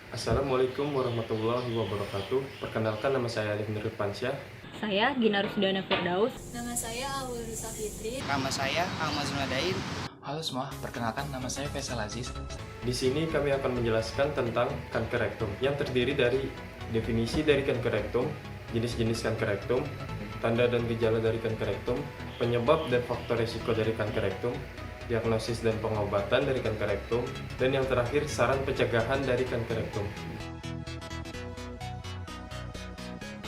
Assalamualaikum warahmatullahi wabarakatuh. Perkenalkan, nama saya Alif Nurul Pansyah. Saya Gina Rusdana Firdaus. Nama saya Aul Rusa Fitri. Nama saya Ahmad Zuladain. Halo semua, perkenalkan nama saya Faisal Aziz. Di sini kami akan menjelaskan tentang kanker rektum yang terdiri dari definisi dari kanker rektum, jenis-jenis kanker rektum, tanda dan gejala dari kanker rektum, penyebab dan faktor risiko dari kanker rektum, diagnosis dan pengobatan dari kanker rektum, dan yang terakhir saran pencegahan dari kanker rektum.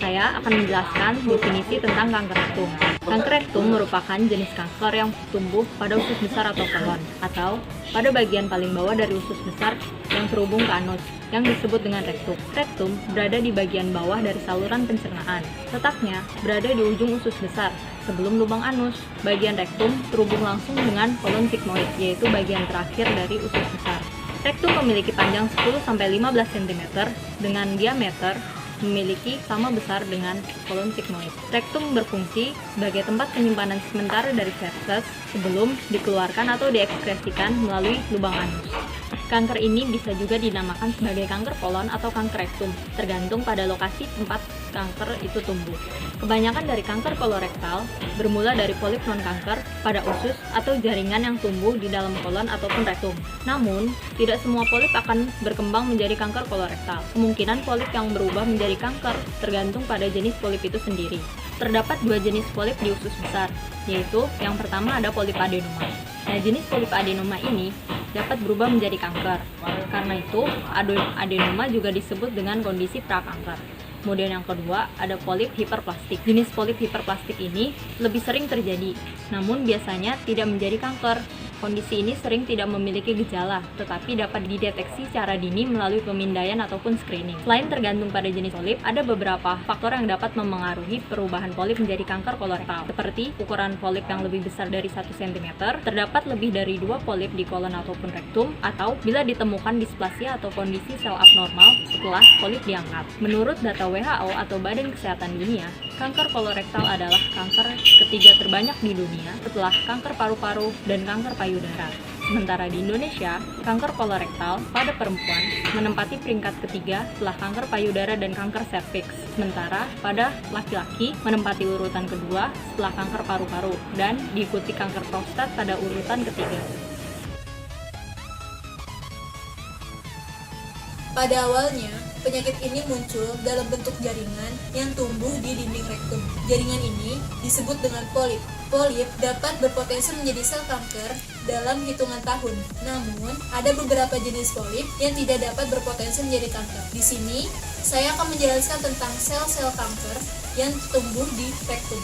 Saya akan menjelaskan definisi tentang kanker rektum. Kanker rektum merupakan jenis kanker yang tumbuh pada usus besar atau kolon, atau pada bagian paling bawah dari usus besar yang terhubung ke anus, yang disebut dengan rektum. Rektum berada di bagian bawah dari saluran pencernaan. Letaknya berada di ujung usus besar, sebelum lubang anus. Bagian rektum terhubung langsung dengan kolon sigmoid, yaitu bagian terakhir dari usus besar. Rektum memiliki panjang 10-15 cm dengan diameter memiliki sama besar dengan kolon sigmoid. Rektum berfungsi sebagai tempat penyimpanan sementara dari feses sebelum dikeluarkan atau diekskresikan melalui lubang anus. Kanker ini bisa juga dinamakan sebagai kanker kolon atau kanker rektum, tergantung pada lokasi tempat kanker itu tumbuh. Kebanyakan dari kanker kolorektal bermula dari polip non-kanker pada usus atau jaringan yang tumbuh di dalam kolon ataupun rektum. Namun, tidak semua polip akan berkembang menjadi kanker kolorektal. Kemungkinan polip yang berubah menjadi kanker tergantung pada jenis polip itu sendiri. Terdapat dua jenis polip di usus besar, yaitu yang pertama ada polip adenoma. Nah, jenis polip adenoma ini dapat berubah menjadi kanker. Karena itu, adenoma juga disebut dengan kondisi prakanker. Kemudian yang kedua, ada polip hiperplastik. Jenis polip hiperplastik ini lebih sering terjadi, namun biasanya tidak menjadi kanker. Kondisi ini sering tidak memiliki gejala, tetapi dapat dideteksi secara dini melalui pemindaian ataupun screening. Selain tergantung pada jenis polip, ada beberapa faktor yang dapat memengaruhi perubahan polip menjadi kanker kolorektal, seperti ukuran polip yang lebih besar dari 1 cm, terdapat lebih dari 2 polip di kolon ataupun rektum, atau bila ditemukan displasia atau kondisi sel abnormal setelah polip diangkat. Menurut data WHO atau Badan Kesehatan Dunia, kanker kolorektal adalah kanker ketiga terbanyak di dunia setelah kanker paru-paru dan kanker payudara. Sementara di Indonesia, kanker kolorektal pada perempuan menempati peringkat ketiga setelah kanker payudara dan kanker serviks. Sementara pada laki-laki menempati urutan kedua setelah kanker paru-paru dan diikuti kanker prostat pada urutan ketiga. Pada awalnya, penyakit ini muncul dalam bentuk jaringan yang tumbuh di dinding rektum. Jaringan ini disebut dengan polip. Polip dapat berpotensi menjadi sel kanker dalam hitungan tahun. Namun, ada beberapa jenis polip yang tidak dapat berpotensi menjadi kanker. Di sini, saya akan menjelaskan tentang sel-sel kanker yang tumbuh di rektum.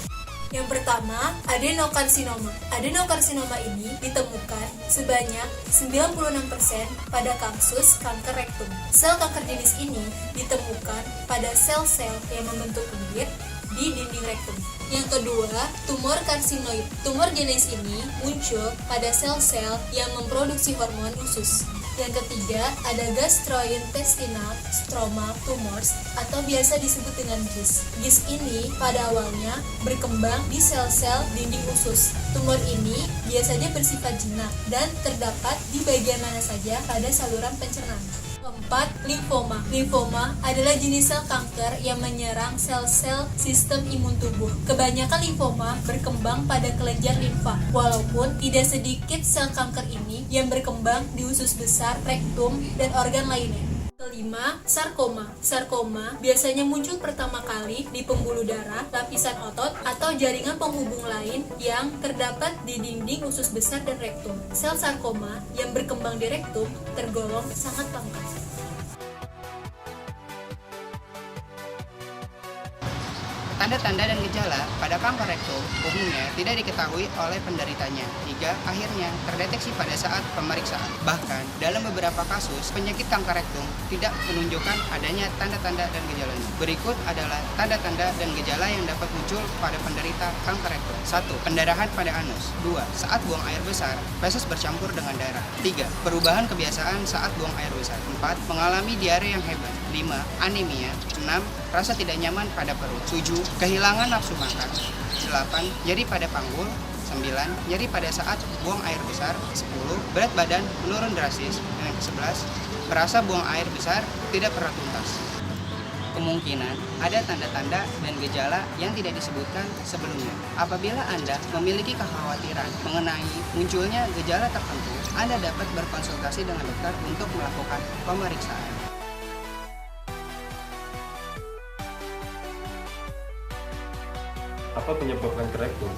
Yang pertama, adenokarsinoma. Adenokarsinoma ini ditemukan sebanyak 96% pada kasus kanker rektum. Sel kanker jenis ini ditemukan pada sel-sel yang membentuk kemih di dinding rektum. Yang kedua, tumor karsinoid. Tumor jenis ini muncul pada sel-sel yang memproduksi hormon usus. Yang ketiga, ada gastrointestinal stromal tumors atau biasa disebut dengan GIS. GIS ini pada awalnya berkembang di sel-sel dinding usus. Tumor ini biasanya bersifat jinak dan terdapat di bagian mana saja pada saluran pencernaan. Keempat, limfoma. Limfoma adalah jenis sel kanker yang menyerang sel-sel sistem imun tubuh. Kebanyakan limfoma berkembang pada kelenjar limfa, walaupun tidak sedikit sel kanker ini yang berkembang di usus besar, rektum, dan organ lainnya. Kelima, sarkoma. Sarkoma biasanya muncul pertama kali di pembuluh darah, lapisan otot, atau jaringan penghubung lain yang terdapat di dinding usus besar dan rektum. Sel sarkoma yang berkembang di rektum tergolong sangat langka. Tanda-tanda dan gejala pada kanker rektum umumnya tidak diketahui oleh penderitanya hingga akhirnya terdeteksi pada saat pemeriksaan. Bahkan, dalam beberapa kasus, penyakit kanker rektum tidak menunjukkan adanya tanda-tanda dan gejalanya. Berikut adalah tanda-tanda dan gejala yang dapat muncul pada penderita kanker rektum. 1. Pendarahan pada anus. 2. Saat buang air besar, feses bercampur dengan darah. 3. Perubahan kebiasaan saat buang air besar. 4. Mengalami diare yang hebat. 5. Anemia. 6. Rasa tidak nyaman pada perut. 7. Kehilangan nafsu makan. 8. Nyeri pada panggul. 9. Nyeri pada saat buang air besar. 10. Berat badan menurun drastis. Dan 11. Perasa buang air besar tidak pernah tuntas. Kemungkinan ada tanda-tanda dan gejala yang tidak disebutkan sebelumnya. Apabila Anda memiliki kekhawatiran mengenai munculnya gejala tertentu, Anda dapat berkonsultasi dengan dokter untuk melakukan pemeriksaan. Apa penyebab kanker rektum?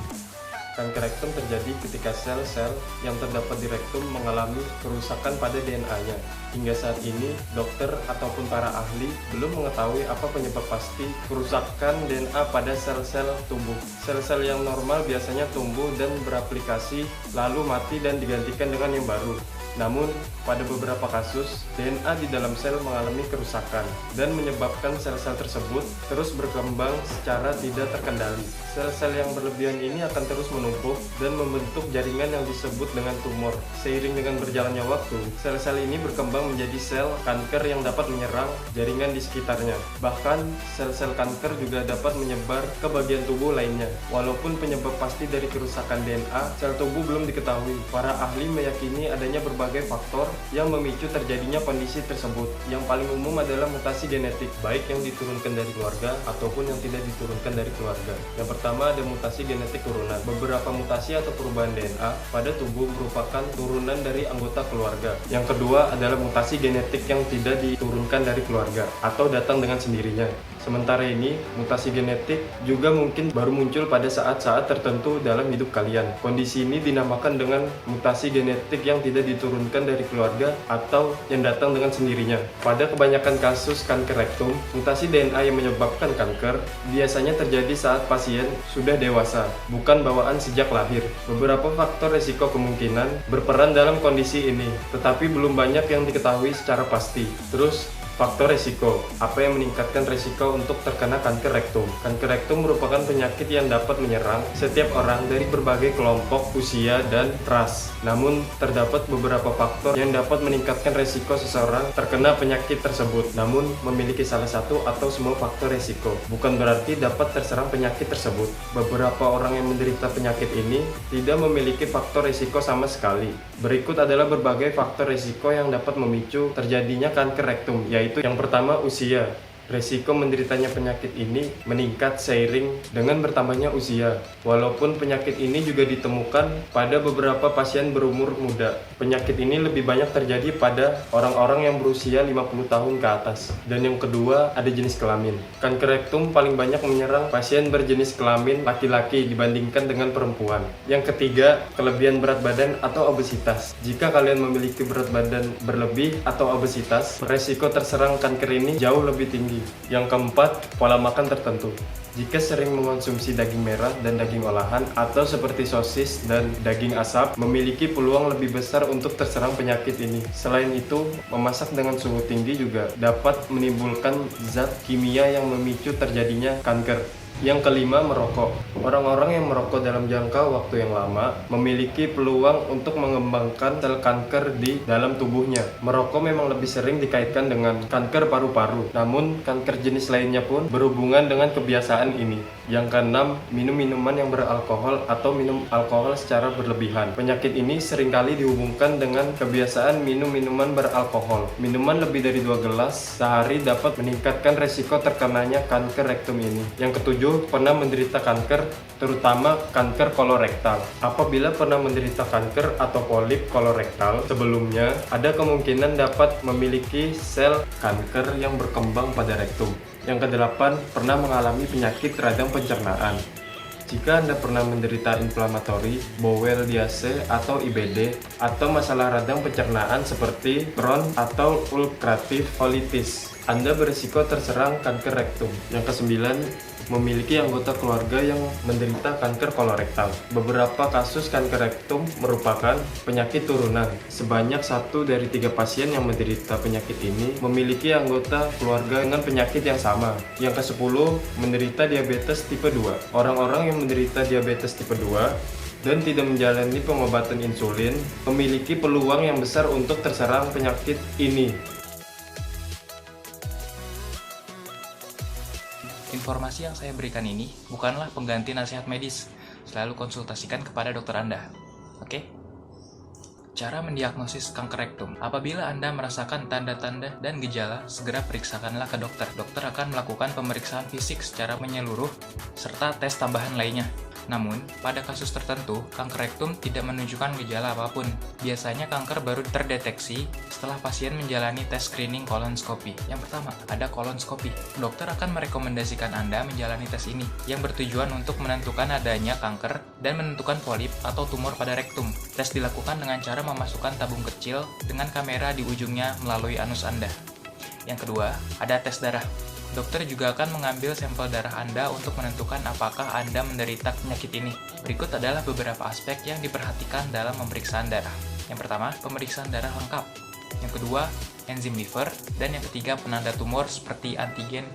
Kanker rektum terjadi ketika sel-sel yang terdapat di rektum mengalami kerusakan pada DNA-nya. Hingga saat ini, dokter ataupun para ahli belum mengetahui apa penyebab pasti kerusakan DNA pada sel-sel tubuh. Sel-sel yang normal biasanya tumbuh dan beraplikasi, lalu mati dan digantikan dengan yang baru. Namun, pada beberapa kasus, DNA di dalam sel mengalami kerusakan dan menyebabkan sel-sel tersebut terus berkembang secara tidak terkendali. Sel-sel yang berlebihan ini akan terus menumpuk dan membentuk jaringan yang disebut dengan tumor. Seiring dengan berjalannya waktu, sel-sel ini berkembang menjadi sel kanker yang dapat menyerang jaringan di sekitarnya. Bahkan, sel-sel kanker juga dapat menyebar ke bagian tubuh lainnya. Walaupun penyebab pasti dari kerusakan DNA sel tubuh belum diketahui, para ahli meyakini adanya berbagai faktor yang memicu terjadinya kondisi tersebut. Yang paling umum adalah mutasi genetik, baik yang diturunkan dari keluarga ataupun yang tidak diturunkan dari keluarga. Yang pertama ada mutasi genetik turunan. Beberapa mutasi atau perubahan DNA pada tubuh merupakan turunan dari anggota keluarga. Yang kedua adalah mutasi genetik yang tidak diturunkan dari keluarga atau datang dengan sendirinya. Sementara ini, mutasi genetik juga mungkin baru muncul pada saat-saat tertentu dalam hidup kalian. Kondisi ini dinamakan dengan mutasi genetik yang tidak diturunkan dari keluarga atau yang datang dengan sendirinya. Pada kebanyakan kasus kanker rektum, mutasi DNA yang menyebabkan kanker biasanya terjadi saat pasien sudah dewasa, bukan bawaan sejak lahir. Beberapa faktor risiko kemungkinan berperan dalam kondisi ini, tetapi belum banyak yang diketahui secara pasti. Terus, faktor risiko. Apa yang meningkatkan risiko untuk terkena kanker rektum? Kanker rektum merupakan penyakit yang dapat menyerang setiap orang dari berbagai kelompok, usia, dan ras. Namun, terdapat beberapa faktor yang dapat meningkatkan risiko seseorang terkena penyakit tersebut. Namun, memiliki salah satu atau semua faktor risiko. Bukan berarti dapat terserang penyakit tersebut. Beberapa orang yang menderita penyakit ini tidak memiliki faktor risiko sama sekali. Berikut adalah berbagai faktor risiko yang dapat memicu terjadinya kanker rektum, yaitu yang pertama, usia. Resiko menderitanya penyakit ini meningkat seiring dengan bertambahnya usia. Walaupun penyakit ini juga ditemukan pada beberapa pasien berumur muda. Penyakit ini lebih banyak terjadi pada orang-orang yang berusia 50 tahun ke atas. Dan yang kedua, ada jenis kelamin. Kanker rektum paling banyak menyerang pasien berjenis kelamin laki-laki dibandingkan dengan perempuan. Yang ketiga, kelebihan berat badan atau obesitas. Jika kalian memiliki berat badan berlebih atau obesitas, resiko terserang kanker ini jauh lebih tinggi. Yang keempat, pola makan tertentu. Jika sering mengonsumsi daging merah dan daging olahan atau seperti sosis dan daging asap, memiliki peluang lebih besar untuk terserang penyakit ini. Selain itu, memasak dengan suhu tinggi juga dapat menimbulkan zat kimia yang memicu terjadinya kanker. Yang kelima, merokok. Orang-orang yang merokok dalam jangka waktu yang lama memiliki peluang untuk mengembangkan sel kanker di dalam tubuhnya. Merokok memang lebih sering dikaitkan dengan kanker paru-paru. Namun, kanker jenis lainnya pun berhubungan dengan kebiasaan ini. Yang keenam, minum minuman yang beralkohol atau minum alkohol secara berlebihan. Penyakit ini seringkali dihubungkan dengan kebiasaan minum minuman beralkohol. Minuman lebih dari 2 gelas sehari dapat meningkatkan resiko terkenanya kanker rektum ini. Yang ketujuh, pernah menderita kanker, terutama kanker kolorektal. Apabila pernah menderita kanker atau polip kolorektal sebelumnya, ada kemungkinan dapat memiliki sel kanker yang berkembang pada rektum. Yang kedelapan, pernah mengalami penyakit radang pencernaan. Jika Anda pernah menderita inflamatori, bowel diase atau IBD, atau masalah radang pencernaan seperti Crohn atau ulcerative colitis, Anda berisiko terserang kanker rektum. Yang kesembilan, memiliki anggota keluarga yang menderita kanker kolorektal. Beberapa kasus kanker rektum merupakan penyakit turunan. Sebanyak 1 dari 3 pasien yang menderita penyakit ini memiliki anggota keluarga dengan penyakit yang sama. Yang ke-10, menderita diabetes tipe 2. Orang-orang yang menderita diabetes tipe 2 dan tidak menjalani pengobatan insulin memiliki peluang yang besar untuk terserang penyakit ini. Informasi yang saya berikan ini bukanlah pengganti nasihat medis. Selalu konsultasikan kepada dokter Anda. Oke? Cara mendiagnosis kanker rektum. Apabila Anda merasakan tanda-tanda dan gejala, segera periksakanlah ke dokter. Dokter akan melakukan pemeriksaan fisik secara menyeluruh serta tes tambahan lainnya. Namun, pada kasus tertentu, kanker rektum tidak menunjukkan gejala apapun. Biasanya kanker baru terdeteksi setelah pasien menjalani tes screening kolonskopi. Yang pertama, ada kolonskopi. Dokter akan merekomendasikan Anda menjalani tes ini, yang bertujuan untuk menentukan adanya kanker dan menentukan polip atau tumor pada rektum. Tes dilakukan dengan cara memasukkan tabung kecil dengan kamera di ujungnya melalui anus Anda. Yang kedua, ada tes darah. Dokter juga akan mengambil sampel darah Anda untuk menentukan apakah Anda menderita penyakit ini. Berikut adalah beberapa aspek yang diperhatikan dalam pemeriksaan darah. Yang pertama, pemeriksaan darah lengkap. Yang kedua, enzim liver. Dan yang ketiga, penanda tumor seperti antigen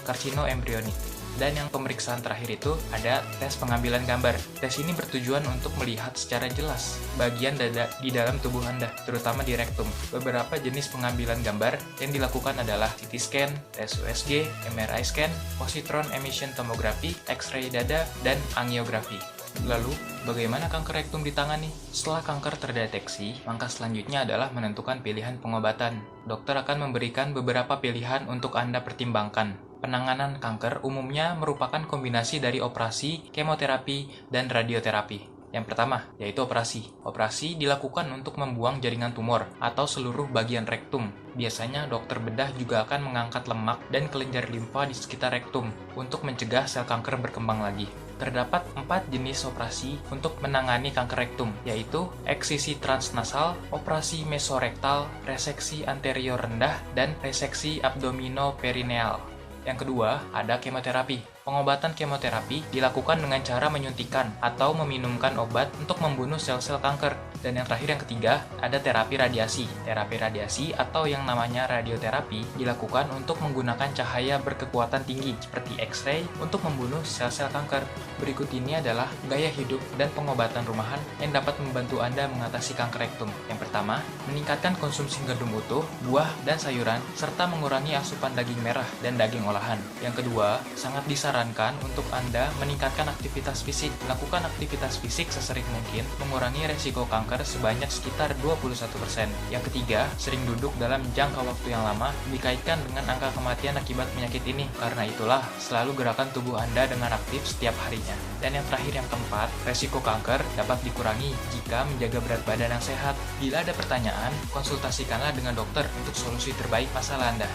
karsinoembrionik. Dan yang pemeriksaan terakhir itu ada tes pengambilan gambar. Tes ini bertujuan untuk melihat secara jelas bagian dada di dalam tubuh Anda, terutama di rektum. Beberapa jenis pengambilan gambar yang dilakukan adalah CT scan, tes USG, MRI scan, positron emission tomography, X-ray dada, dan angiografi. Lalu, bagaimana kanker rektum ditangani? Setelah kanker terdeteksi, langkah selanjutnya adalah menentukan pilihan pengobatan. Dokter akan memberikan beberapa pilihan untuk Anda pertimbangkan. Penanganan kanker umumnya merupakan kombinasi dari operasi, kemoterapi, dan radioterapi. Yang pertama, yaitu operasi. Operasi dilakukan untuk membuang jaringan tumor atau seluruh bagian rektum. Biasanya dokter bedah juga akan mengangkat lemak dan kelenjar limfa di sekitar rektum untuk mencegah sel kanker berkembang lagi. Terdapat 4 jenis operasi untuk menangani kanker rektum, yaitu eksisi transnasal, operasi mesorektal, reseksi anterior rendah, dan reseksi abdominoperineal. Yang kedua, ada kemoterapi. Pengobatan kemoterapi dilakukan dengan cara menyuntikkan atau meminumkan obat untuk membunuh sel-sel kanker. Dan yang terakhir, yang ketiga, ada terapi radiasi. Terapi radiasi atau yang namanya radioterapi dilakukan untuk menggunakan cahaya berkekuatan tinggi seperti X-ray untuk membunuh sel-sel kanker. Berikut ini adalah gaya hidup dan pengobatan rumahan yang dapat membantu Anda mengatasi kanker rektum. Yang pertama, meningkatkan konsumsi gandum utuh, buah, dan sayuran, serta mengurangi asupan daging merah dan daging olahan. Yang kedua, sangat disarankan untuk Anda meningkatkan aktivitas fisik. Lakukan aktivitas fisik sesering mungkin, mengurangi resiko kanker sebanyak sekitar 21%. Yang ketiga, sering duduk dalam jangka waktu yang lama dikaitkan dengan angka kematian akibat penyakit ini. Karena itulah, selalu gerakan tubuh Anda dengan aktif setiap harinya. Dan yang terakhir, yang keempat, resiko kanker dapat dikurangi jika menjaga berat badan yang sehat. Bila ada pertanyaan, konsultasikanlah dengan dokter untuk solusi terbaik masalah Anda.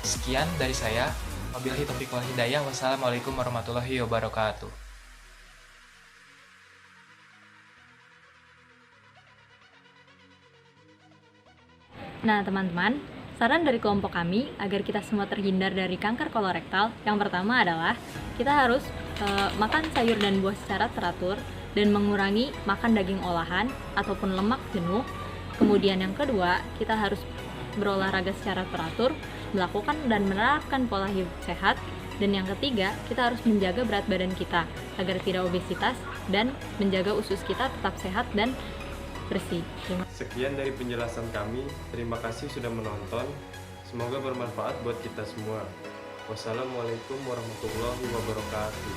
Sekian dari saya. Wabillahi taufiq wal hidayah. Wassalamualaikum warahmatullahi wabarakatuh. Nah, teman-teman, saran dari kelompok kami agar kita semua terhindar dari kanker kolorektal, yang pertama adalah kita harus makan sayur dan buah secara teratur dan mengurangi makan daging olahan ataupun lemak jenuh. Kemudian yang kedua, kita harus berolahraga secara teratur, melakukan dan menerapkan pola hidup sehat. Dan yang ketiga, kita harus menjaga berat badan kita agar tidak obesitas dan menjaga usus kita tetap sehat dan bersih. Sekian dari penjelasan kami. Terima kasih sudah menonton. Semoga bermanfaat buat kita semua. Wassalamualaikum warahmatullahi wabarakatuh.